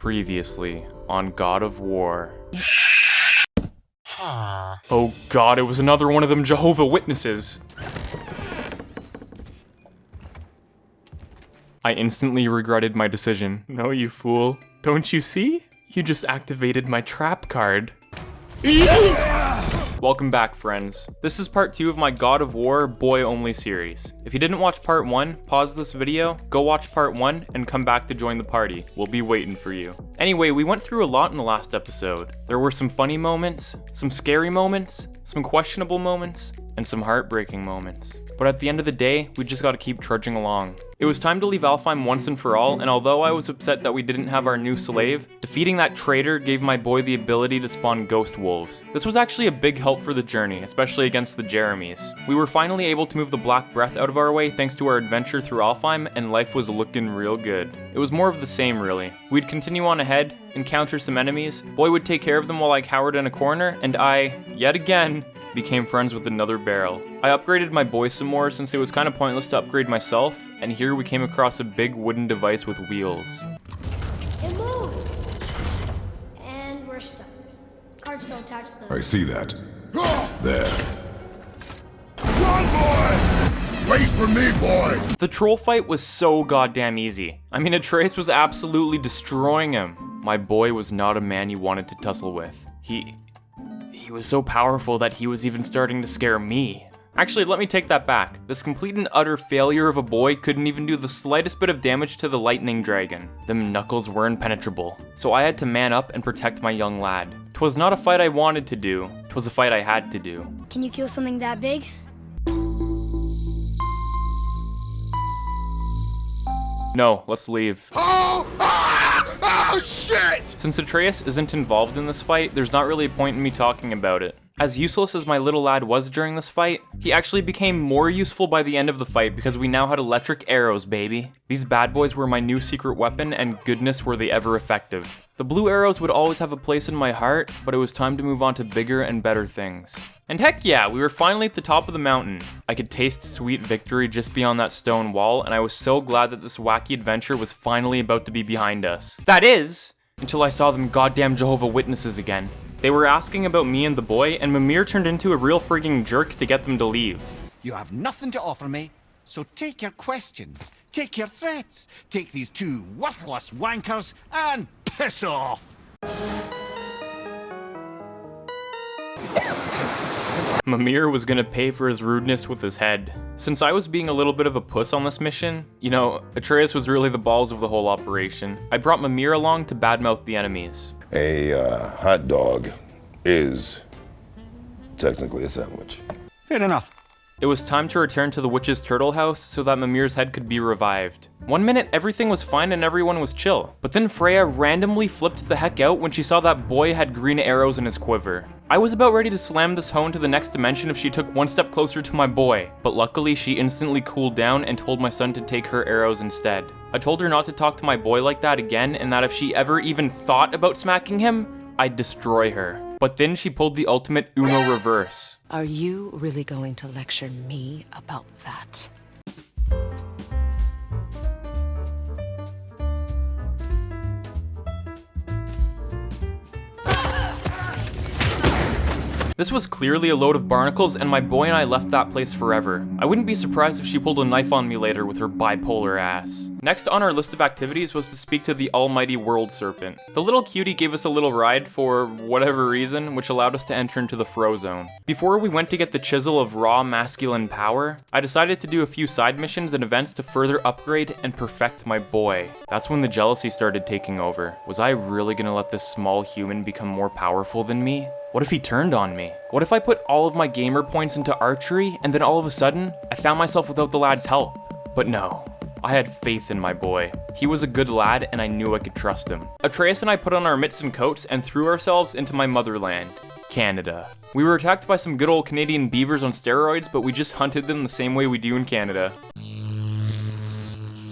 Previously on God of War. Oh god, it was another one of them Jehovah Witnesses. I instantly regretted my decision. No, you fool. Don't you see? You just activated my trap card. Welcome back, friends. This is part 2 of my God of War boy-only series. If you didn't watch part 1, pause this video, go watch part 1, and come back to join the party. We'll be waiting for you. Anyway, we went through a lot in the last episode. There were some funny moments, some scary moments, some questionable moments, and some heartbreaking moments. But at the end of the day, we just gotta keep trudging along. It was time to leave Alfheim once and for all, and although I was upset that we didn't have our new slave, defeating that traitor gave my boy the ability to spawn ghost wolves. This was actually a big help for the journey, especially against the Jeremies. We were finally able to move the Black Breath out of our way thanks to our adventure through Alfheim, and life was looking real good. It was more of the same, really. We'd continue on ahead, encounter some enemies, boy would take care of them while I cowered in a corner, and I, yet again, became friends with another barrel. I upgraded my boy some more since it was kind of pointless to upgrade myself, and here we came across a big wooden device with wheels. It moves! And we're stuck. Cards don't touch them. I see that. There. Run, boy! Wait for me, boy! The troll fight was so goddamn easy. I mean, Atreus was absolutely destroying him. My boy was not a man you wanted to tussle with. He was so powerful that he was even starting to scare me. Actually, let me take that back. This complete and utter failure of a boy couldn't even do the slightest bit of damage to the lightning dragon. Them knuckles were impenetrable, so I had to man up and protect my young lad. 'Twas not a fight I wanted to do, 'twas a fight I had to do. Can you kill something that big? No, let's leave. Oh! Oh, shit! Since Atreus isn't involved in this fight, there's not really a point in me talking about it. As useless as my little lad was during this fight, he actually became more useful by the end of the fight because we now had electric arrows, baby. These bad boys were my new secret weapon, and goodness were they ever effective. The blue arrows would always have a place in my heart, but it was time to move on to bigger and better things. And heck yeah, we were finally at the top of the mountain. I could taste sweet victory just beyond that stone wall, and I was so glad that this wacky adventure was finally about to be behind us. That is, until I saw them goddamn Jehovah Witnesses again. They were asking about me and the boy, and Mimir turned into a real frigging jerk to get them to leave. You have nothing to offer me, so take your questions, take your threats, take these two worthless wankers, and piss off! Mimir was gonna pay for his rudeness with his head. Since I was being a little bit of a puss on this mission, you know, Atreus was really the balls of the whole operation. I brought Mimir along to badmouth the enemies. A hot dog is technically a sandwich. Fair enough. It was time to return to the witch's turtle house so that Mimir's head could be revived. 1 minute everything was fine and everyone was chill, but then Freya randomly flipped the heck out when she saw that boy had green arrows in his quiver. I was about ready to slam this hoe into the next dimension if she took one step closer to my boy, but luckily she instantly cooled down and told my son to take her arrows instead. I told her not to talk to my boy like that again, and that if she ever even thought about smacking him, I'd destroy her. But then she pulled the ultimate Uno reverse. Are you really going to lecture me about that? This was clearly a load of barnacles, and my boy and I left that place forever. I wouldn't be surprised if she pulled a knife on me later with her bipolar ass. Next on our list of activities was to speak to the almighty world serpent. The little cutie gave us a little ride for whatever reason, which allowed us to enter into the Fro Zone. Before we went to get the chisel of raw masculine power, I decided to do a few side missions and events to further upgrade and perfect my boy. That's when the jealousy started taking over. Was I really gonna let this small human become more powerful than me? What if he turned on me? What if I put all of my gamer points into archery and then all of a sudden, I found myself without the lad's help? But no, I had faith in my boy. He was a good lad and I knew I could trust him. Atreus and I put on our mitts and coats and threw ourselves into my motherland, Canada. We were attacked by some good old Canadian beavers on steroids, but we just hunted them the same way we do in Canada.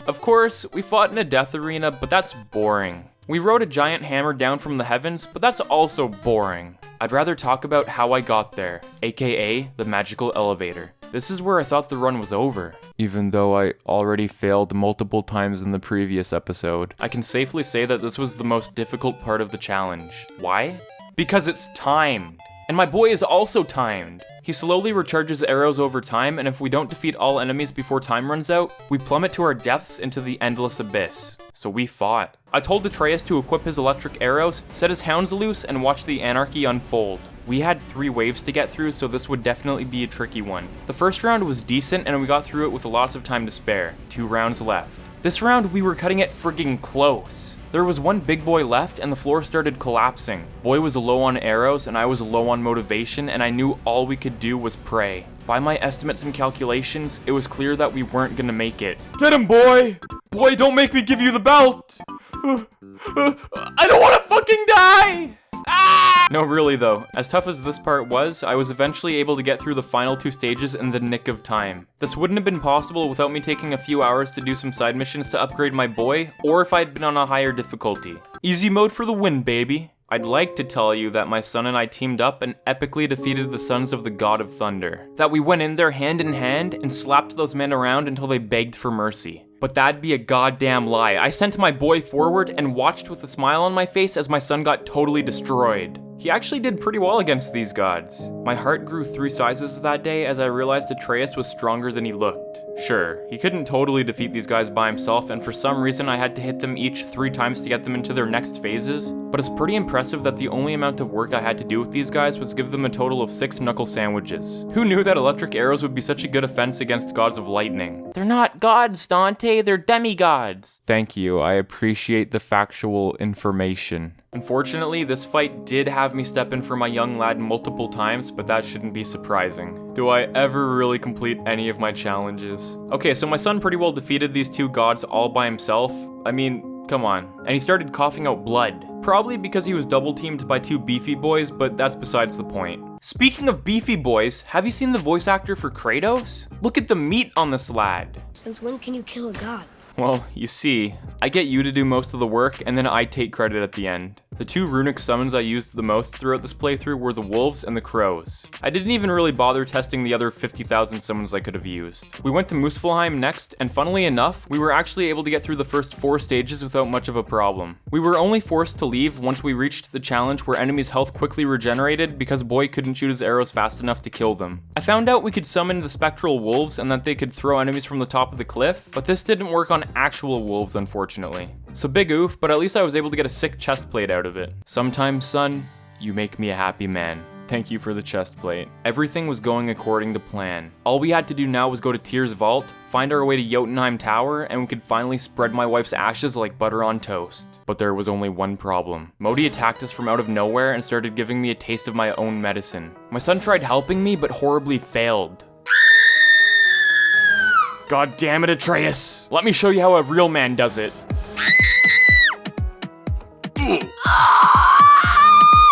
Of course, we fought in a death arena, but that's boring. We rode a giant hammer down from the heavens, but that's also boring. I'd rather talk about how I got there, aka the magical elevator. This is where I thought the run was over. Even though I already failed multiple times in the previous episode, I can safely say that this was the most difficult part of the challenge. Why? Because it's timed. And my boy is also timed. He slowly recharges arrows over time, and if we don't defeat all enemies before time runs out, we plummet to our deaths into the endless abyss. So we fought. I told Atreus to equip his electric arrows, set his hounds loose, and watch the anarchy unfold. We had 3 waves to get through, so this would definitely be a tricky one. The first round was decent, and we got through it with lots of time to spare. 2 rounds left. This round, we were cutting it friggin' close. There was one big boy left, and the floor started collapsing. Boy was low on arrows, and I was low on motivation, and I knew all we could do was pray. By my estimates and calculations, it was clear that we weren't gonna make it. Get him, boy! Boy, don't make me give you the belt! I don't wanna fucking die! Ah! No, really though, as tough as this part was, I was eventually able to get through the final 2 stages in the nick of time. This wouldn't have been possible without me taking a few hours to do some side missions to upgrade my boy, or if I'd been on a higher difficulty. Easy mode for the win, baby! I'd like to tell you that my son and I teamed up and epically defeated the sons of the God of Thunder. That we went in there hand in hand and slapped those men around until they begged for mercy. But that'd be a goddamn lie. I sent my boy forward and watched with a smile on my face as my son got totally destroyed. He actually did pretty well against these gods. My heart grew 3 sizes that day as I realized Atreus was stronger than he looked. Sure, he couldn't totally defeat these guys by himself, and for some reason I had to hit them each 3 times to get them into their next phases, but it's pretty impressive that the only amount of work I had to do with these guys was give them a total of 6 knuckle sandwiches. Who knew that electric arrows would be such a good offense against gods of lightning? They're not gods, Dante, they're demigods. Thank you, I appreciate the factual information. Unfortunately, this fight did have me step in for my young lad multiple times, but that shouldn't be surprising. Do I ever really complete any of my challenges? Okay, so my son pretty well defeated these 2 gods all by himself. I mean, come on. And he started coughing out blood. Probably because he was double teamed by 2 beefy boys, but that's besides the point. Speaking of beefy boys, have you seen the voice actor for Kratos? Look at the meat on this lad. Since when can you kill a god? Well, you see, I get you to do most of the work, and then I take credit at the end. The 2 runic summons I used the most throughout this playthrough were the wolves and the crows. I didn't even really bother testing the other 50,000 summons I could have used. We went to Muspelheim next, and funnily enough, we were actually able to get through the first 4 stages without much of a problem. We were only forced to leave once we reached the challenge where enemies' health quickly regenerated because Boy couldn't shoot his arrows fast enough to kill them. I found out we could summon the spectral wolves and that they could throw enemies from the top of the cliff, but this didn't work on actual wolves, unfortunately. So big oof, but at least I was able to get a sick chest plate out of it. Sometimes, son, you make me a happy man. Thank you for the chest plate. Everything was going according to plan. All we had to do now was go to Tyr's vault, find our way to Jotunheim Tower, and we could finally spread my wife's ashes like butter on toast. But there was only one problem. Modi attacked us from out of nowhere and started giving me a taste of my own medicine. My son tried helping me, but horribly failed. God damn it, Atreus! Let me show you how a real man does it.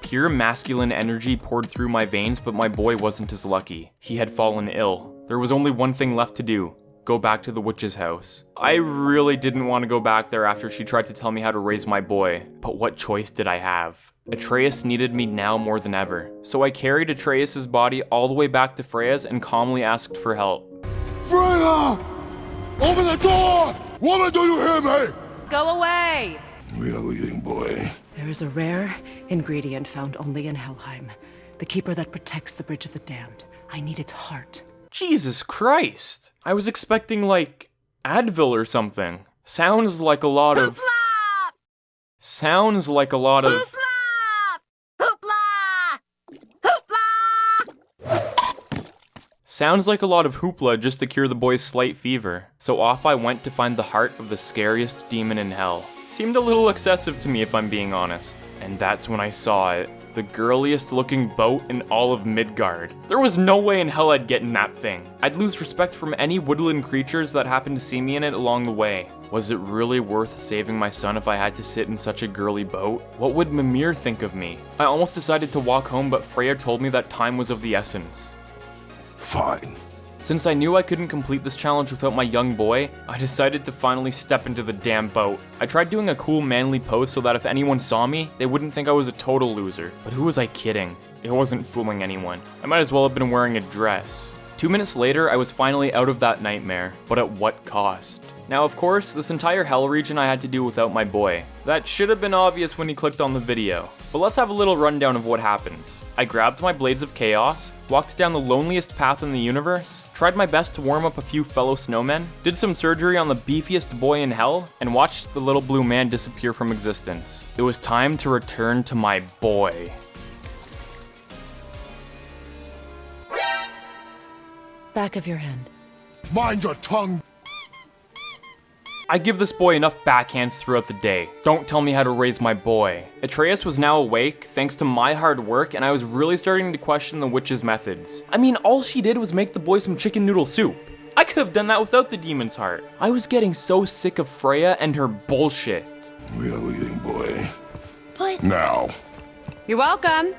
Pure masculine energy poured through my veins, but my boy wasn't as lucky. He had fallen ill. There was only one thing left to do. Go back to the witch's house. I really didn't want to go back there after she tried to tell me how to raise my boy, but what choice did I have? Atreus needed me now more than ever, so I carried Atreus' body all the way back to Freya's and calmly asked for help. Freya! Open the door! Woman, do you hear me? Go away! We are waiting, boy. There is a rare ingredient found only in Helheim. The keeper that protects the Bridge of the Damned. I need its heart. Jesus Christ! I was expecting, like, Advil or something. Sounds like a lot of... Sounds like a lot of... Sounds like a lot of hoopla just to cure the boy's slight fever. So off I went to find the heart of the scariest demon in hell. Seemed a little excessive to me if I'm being honest. And that's when I saw it. The girliest looking boat in all of Midgard. There was no way in hell I'd get in that thing. I'd lose respect from any woodland creatures that happened to see me in it along the way. Was it really worth saving my son if I had to sit in such a girly boat? What would Mimir think of me? I almost decided to walk home, but Freya told me that time was of the essence. Fine. Since I knew I couldn't complete this challenge without my young boy, I decided to finally step into the damn boat. I tried doing a cool manly pose so that if anyone saw me, they wouldn't think I was a total loser. But who was I kidding? It wasn't fooling anyone. I might as well have been wearing a dress. 2 minutes later, I was finally out of that nightmare, but at what cost? Now of course, this entire hell region I had to do without my boy. That should have been obvious when he clicked on the video, but let's have a little rundown of what happens. I grabbed my Blades of Chaos, walked down the loneliest path in the universe, tried my best to warm up a few fellow snowmen, did some surgery on the beefiest boy in hell, and watched the little blue man disappear from existence. It was time to return to my boy. Back of your hand. Mind your tongue. I give this boy enough backhands throughout the day. Don't tell me how to raise my boy. Atreus was now awake, thanks to my hard work, and I was really starting to question the witch's methods. I mean, all she did was make the boy some chicken noodle soup. I could have done that without the demon's heart. I was getting so sick of Freya and her bullshit. We are leaving, boy. But Now. You're welcome.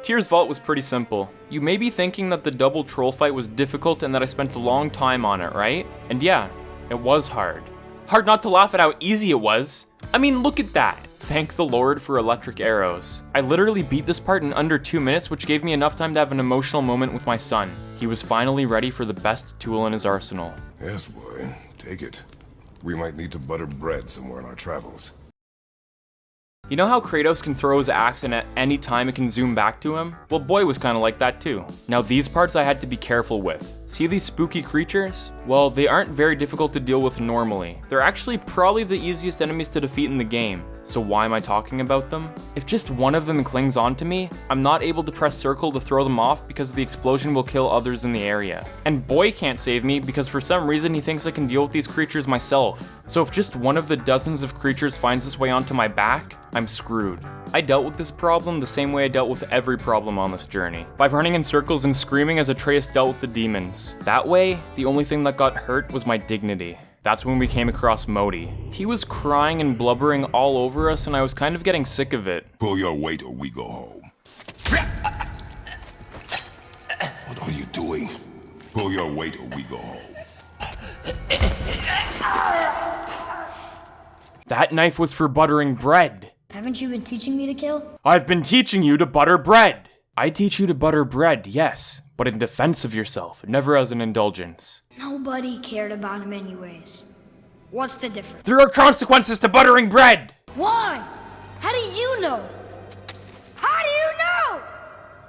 Tyr's vault was pretty simple. You may be thinking that the double troll fight was difficult and that I spent a long time on it, right? And yeah, it was hard. Hard not to laugh at how easy it was. I mean, look at that. Thank the Lord for electric arrows. I literally beat this part in under 2 minutes, which gave me enough time to have an emotional moment with my son. He was finally ready for the best tool in his arsenal. Yes, boy. Take it. We might need to butter bread somewhere in our travels. You know how Kratos can throw his axe and at any time it can zoom back to him? Well, boy was kinda like that too. Now these parts I had to be careful with. See these spooky creatures? Well, they aren't very difficult to deal with normally. They're actually probably the easiest enemies to defeat in the game. So why am I talking about them? If just one of them clings onto me, I'm not able to press circle to throw them off because the explosion will kill others in the area. And boy can't save me because for some reason he thinks I can deal with these creatures myself. So if just one of the dozens of creatures finds its way onto my back, I'm screwed. I dealt with this problem the same way I dealt with every problem on this journey, by running in circles and screaming as Atreus dealt with the demons. That way, the only thing that got hurt was my dignity. That's when we came across Modi. He was crying and blubbering all over us and I was kind of getting sick of it. Pull your weight or we go home. What are you doing? Pull your weight or we go home. That knife was for buttering bread. haven't you been teaching me to kill? I've been teaching you to butter bread. I teach you to butter bread, yes, but in defense of yourself, never as an indulgence. Nobody cared about him anyways. What's the difference? There are consequences to buttering bread! Why? How do you know? How do you know?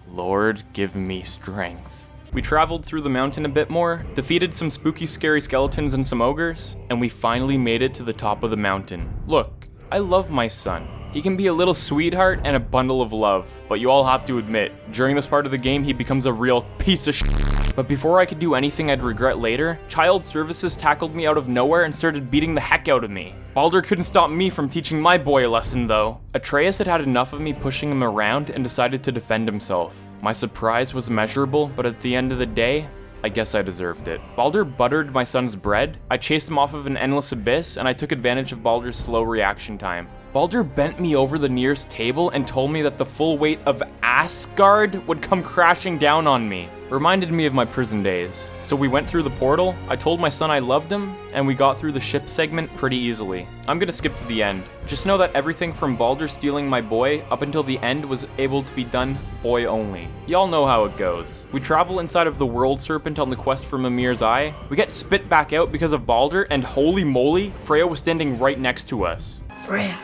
Lord, give me strength. We traveled through the mountain a bit more, defeated some spooky scary skeletons and some ogres, and we finally made it to the top of the mountain. Look, I love my son. He can be a little sweetheart and a bundle of love, but you all have to admit, during this part of the game he becomes a real piece of shit. But before I could do anything I'd regret later, Child Services tackled me out of nowhere and started beating the heck out of me. Baldur couldn't stop me from teaching my boy a lesson though. Atreus had had enough of me pushing him around and decided to defend himself. My surprise was immeasurable, but at the end of the day, I guess I deserved it. Baldur buttered my son's bread, I chased him off of an endless abyss, and I took advantage of Baldur's slow reaction time. Baldur bent me over the nearest table and told me that the full weight of Asgard would come crashing down on me. Reminded me of my prison days. So we went through the portal, I told my son I loved him, and we got through the ship segment pretty easily. I'm gonna skip to the end. Just know that everything from Baldur stealing my boy up until the end was able to be done boy only. Y'all know how it goes. We travel inside of the world serpent on the quest for Mimir's eye. We get spit back out because of Baldur, and holy moly, Freya was standing right next to us. Freya,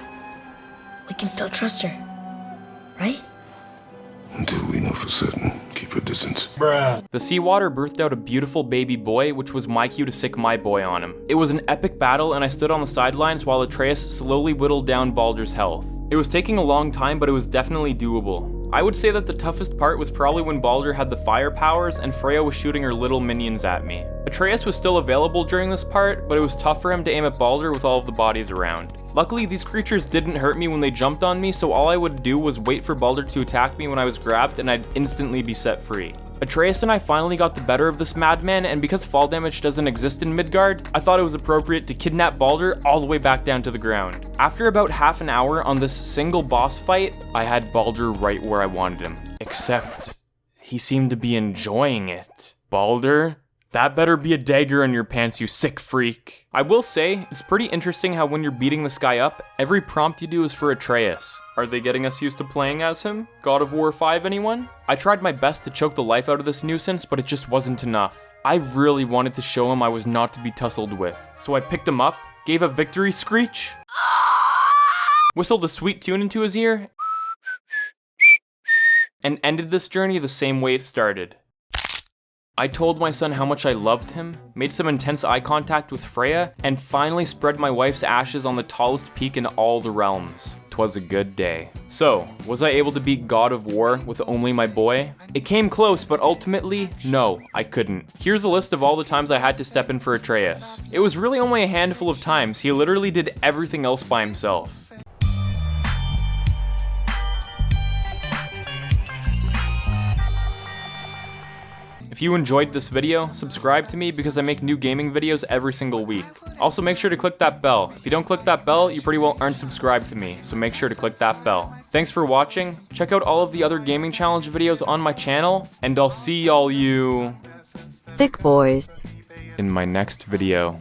we can still trust her, right? Until we know for certain, keep your distance. The seawater birthed out a beautiful baby boy, which was my cue to sick my boy on him. It was an epic battle, and I stood on the sidelines while Atreus slowly whittled down Baldur's health. It was taking a long time, but it was definitely doable. I would say that the toughest part was probably when Baldur had the fire powers and Freya was shooting her little minions at me. Atreus was still available during this part, but it was tough for him to aim at Baldur with all of the bodies around. Luckily, these creatures didn't hurt me when they jumped on me, so all I would do was wait for Baldur to attack me when I was grabbed and I'd instantly be set free. Atreus and I finally got the better of this madman, and because fall damage doesn't exist in Midgard, I thought it was appropriate to kidnap Baldur all the way back down to the ground. After about half an hour on this single boss fight, I had Baldur right where I wanted him. Except, he seemed to be enjoying it. Baldur, That better be a dagger in your pants, you sick freak. I will say, it's pretty interesting how when you're beating this guy up, every prompt you do is for Atreus. Are they getting us used to playing as him? God of War 5, anyone? I tried my best to choke the life out of this nuisance, but it just wasn't enough. I really wanted to show him I was not to be tussled with. So I picked him up, gave a victory screech, whistled a sweet tune into his ear, and ended this journey the same way it started. I told my son how much I loved him, made some intense eye contact with Freya, and finally spread my wife's ashes on the tallest peak in all the realms. 'Twas a good day. So, was I able to beat God of War with only my boy? It came close, but ultimately, no, I couldn't. Here's a list of all the times I had to step in for Atreus. It was really only a handful of times. He literally did everything else by himself. If you enjoyed this video, subscribe to me because I make new gaming videos every single week. Also make sure to click that bell. If you don't click that bell, you pretty well aren't subscribed to me, so make sure to click that bell. Thanks for watching, check out all of the other gaming challenge videos on my channel, and I'll see y'all you thick boys in my next video.